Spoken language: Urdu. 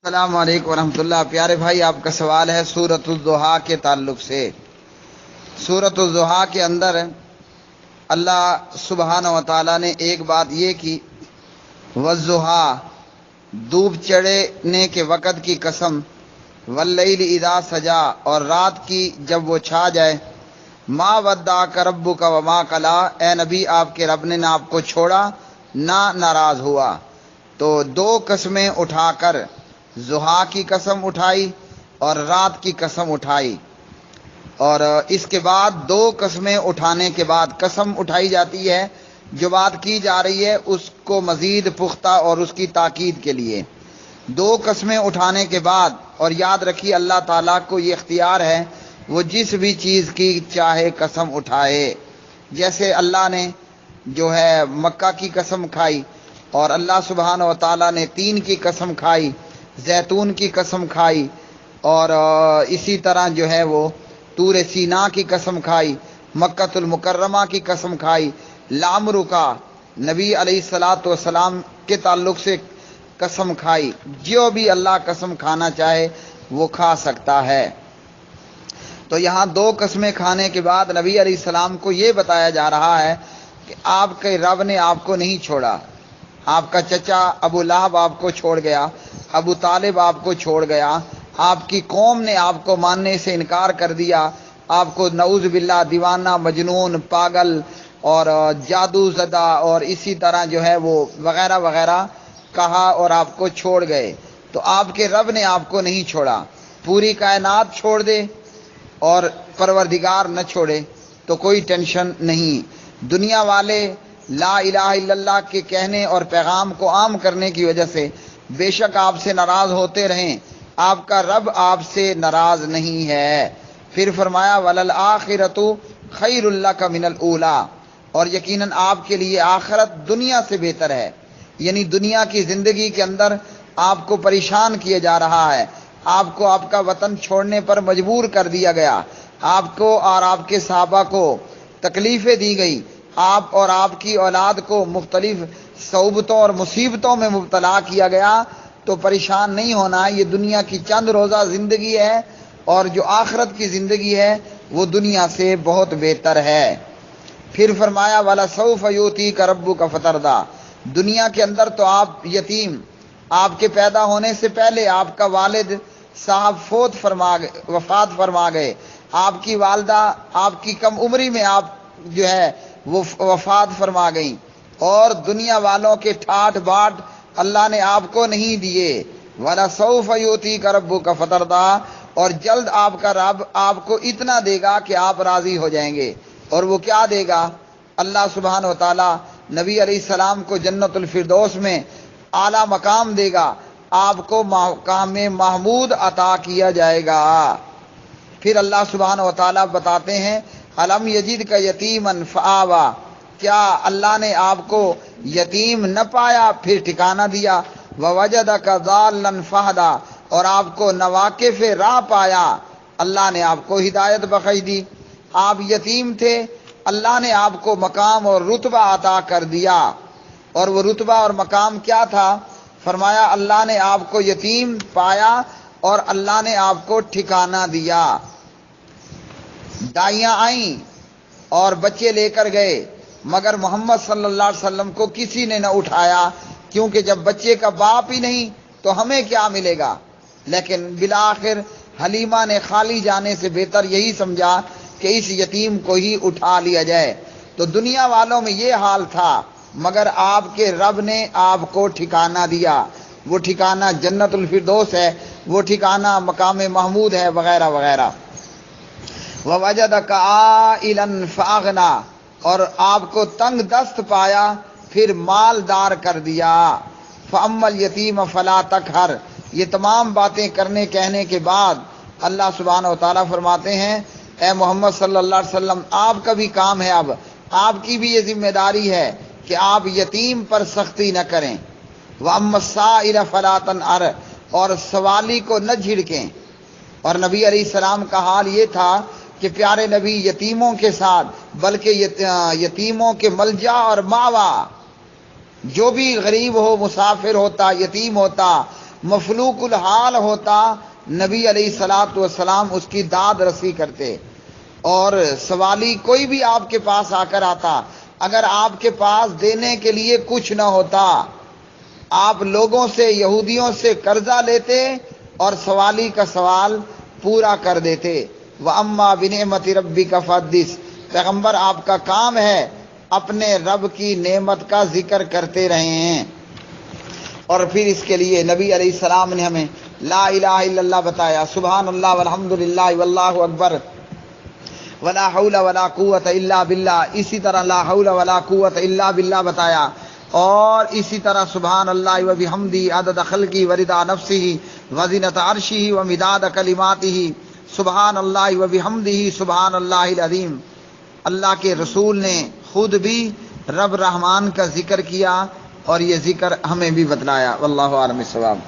السلام علیکم ورحمۃ اللہ۔ پیارے بھائی، آپ کا سوال ہے سورۃ الضحیٰ کے تعلق سے۔ سورۃ الضحیٰ کے اندر اللہ سبحانہ و تعالیٰ نے ایک بات یہ کی، والضحیٰ، دھوپ چڑھنے کے وقت کی قسم، واللیل اذا سجا، اور رات کی جب وہ چھا جائے، ما ودعک ربک وما قلی، اے نبی آپ کے رب نے نہ آپ کو چھوڑا نہ ناراض ہوا۔ تو دو قسمیں اٹھا کر ضحیٰ کی قسم اٹھائی اور رات کی قسم اٹھائی، اور اس کے بعد دو قسمیں اٹھانے کے بعد قسم اٹھائی جاتی ہے، جو بات کی جا رہی ہے اس کو مزید پختہ اور اس کی تاکید کے لیے دو قسمیں اٹھانے کے بعد۔ اور یاد رکھیے اللہ تعالیٰ کو یہ اختیار ہے، وہ جس بھی چیز کی چاہے قسم اٹھائے۔ جیسے اللہ نے جو ہے مکہ کی قسم کھائی، اور اللہ سبحانہ و تعالیٰ نے تین کی قسم کھائی، زیتون کی قسم کھائی، اور اسی طرح جو ہے وہ طور سینا کی قسم کھائی، مکۃ المکرمہ کی قسم کھائی، لامرو کا نبی علیہ الصلاۃ والسلام کے تعلق سے قسم کھائی۔ جو بھی اللہ قسم کھانا چاہے وہ کھا سکتا ہے۔ تو یہاں دو قسمیں کھانے کے بعد نبی علیہ السلام کو یہ بتایا جا رہا ہے کہ آپ کے رب نے آپ کو نہیں چھوڑا۔ آپ کا چچا ابو لہب آپ کو چھوڑ گیا، ابو طالب آپ کو چھوڑ گیا، آپ کی قوم نے آپ کو ماننے سے انکار کر دیا، آپ کو نعوذ باللہ دیوانہ، مجنون، پاگل اور جادو زدہ اور اسی طرح جو ہے وہ وغیرہ وغیرہ کہا اور آپ کو چھوڑ گئے۔ تو آپ کے رب نے آپ کو نہیں چھوڑا۔ پوری کائنات چھوڑ دے اور پروردگار نہ چھوڑے تو کوئی ٹینشن نہیں۔ دنیا والے لا الہ الا اللہ کے کہنے اور پیغام کو عام کرنے کی وجہ سے بے شک آپ سے ناراض ہوتے رہیں، آپ کا رب آپ سے ناراض نہیں ہے۔ پھر فرمایا وَلَلْآخِرَةُ خَيْرٌ لَكَ مِنَ الْأُولَىٰ، اور یقیناً آپ کے لیے آخرت دنیا سے بہتر ہے۔ یعنی دنیا کی زندگی کے اندر آپ کو پریشان کیا جا رہا ہے، آپ کو آپ کا وطن چھوڑنے پر مجبور کر دیا گیا، آپ کو اور آپ کے صحابہ کو تکلیفیں دی گئی، آپ اور آپ کی اولاد کو مختلف صعوبتوں اور مصیبتوں میں مبتلا کیا گیا۔ تو پریشان نہیں ہونا، یہ دنیا کی چند روزہ زندگی ہے، اور جو آخرت کی زندگی ہے وہ دنیا سے بہت بہتر ہے۔ پھر فرمایا وَلَسَوْفَ يُؤْتِيكَ رَبُّكَ فَتَرْضَىٰ، دنیا کے اندر تو آپ یتیم، آپ کے پیدا ہونے سے پہلے آپ کا والد صاحب وفات فرما گئے، آپ کی والدہ آپ کی کم عمری میں آپ جو ہے وہ وفات فرما گئیں، اور دنیا والوں کے ٹھاٹ باٹ اللہ نے آپ کو نہیں دیے۔ وَلَسَوْفَ يُؤْتِيكَ رَبُّكَ فَتَرْضَىٰ، اور جلد آپ کا رب آپ کو اتنا دے گا کہ آپ راضی ہو جائیں گے۔ اور وہ کیا دے گا؟ اللہ سبحانہ و تعالیٰ نبی علیہ السلام کو جنت الفردوس میں اعلیٰ مقام دے گا، آپ کو مقام محمود عطا کیا جائے گا۔ پھر اللہ سبحانہ و تعالیٰ بتاتے ہیں الم یجدک یتیما فآویٰ، کیا اللہ نے آپ کو یتیم نہ پایا پھر ٹھکانہ دیا، ووجدک ضالا فہدیٰ، اور آپ کو نواقف راہ پایا، اللہ نے آپ کو ہدایت بخش دی۔ آپ یتیم تھے، اللہ نے آپ کو مقام اور رتبہ عطا کر دیا، اور وہ رتبہ اور مقام کیا تھا؟ فرمایا اللہ نے آپ کو یتیم پایا اور اللہ نے آپ کو ٹھکانہ دیا۔ دائیاں آئیں اور بچے لے کر گئے، مگر محمد صلی اللہ علیہ وسلم کو کسی نے نہ اٹھایا، کیونکہ جب بچے کا باپ ہی نہیں تو ہمیں کیا ملے گا۔ لیکن بالآخر حلیمہ نے خالی جانے سے بہتر یہی سمجھا کہ اس یتیم کو ہی اٹھا لیا جائے۔ تو دنیا والوں میں یہ حال تھا، مگر آپ کے رب نے آپ کو ٹھکانہ دیا۔ وہ ٹھکانہ جنت الفردوس ہے، وہ ٹھکانہ مقام محمود ہے، وغیرہ وغیرہ۔ وَوَجَدَكَ عَائِلًا فَأَغْنَىٰ، اور آپ کو تنگ دست پایا پھر مالدار کر دیا۔ فَأَمَّا الْيَتِيمَ فَلَا تَقْهَرْ، یہ تمام باتیں کرنے کہنے کے بعد اللہ سبحانہ و تعالیٰ فرماتے ہیں اے محمد صلی اللہ علیہ وسلم، آپ کا بھی کام ہے، اب آپ کی بھی یہ ذمہ داری ہے کہ آپ یتیم پر سختی نہ کریں۔ وَأَمَّا السَّائِلَ فَلَا تَنْهَرْ، اور سوالی کو نہ جھڑکیں۔ اور نبی علیہ السلام کا حال یہ تھا کہ پیارے نبی یتیموں کے ساتھ، بلکہ یتیموں کے ملجا اور ماوا، جو بھی غریب ہو، مسافر ہوتا، یتیم ہوتا، مفلوق الحال ہوتا نبی علیہ الصلوۃ والسلام اس کی داد رسی کرتے، اور سوالی کوئی بھی آپ کے پاس آ کر آتا، اگر آپ کے پاس دینے کے لیے کچھ نہ ہوتا، آپ لوگوں سے، یہودیوں سے قرضہ لیتے اور سوالی کا سوال پورا کر دیتے۔ وَأَمَّا بِنِعْمَةِ رَبِّكَ فَحَدِّثْ، پیغمبر آپ کا کام ہے اپنے رب کی نعمت کا ذکر کرتے رہے ہیں۔ اور پھر اس کے لیے نبی علیہ السلام نے ہمیں لا الہ الا اللہ بتایا، سبحان اللہ والحمد للہ واللہ اکبر ولا حول ولا قوت الا باللہ، اسی طرح لا حول ولا قوت الا باللہ بتایا، اور اسی طرح سبحان اللہ وبحمدہ عدد خلقہ ورضا نفسہ وزنۃ عرشہ ومداد کلماتہ، سبحان اللہ وبحمدہ سبحان اللہ العظیم۔ اللہ کے رسول نے خود بھی رب رحمان کا ذکر کیا اور یہ ذکر ہمیں بھی بتلایا۔ واللہ اعلم بالصواب۔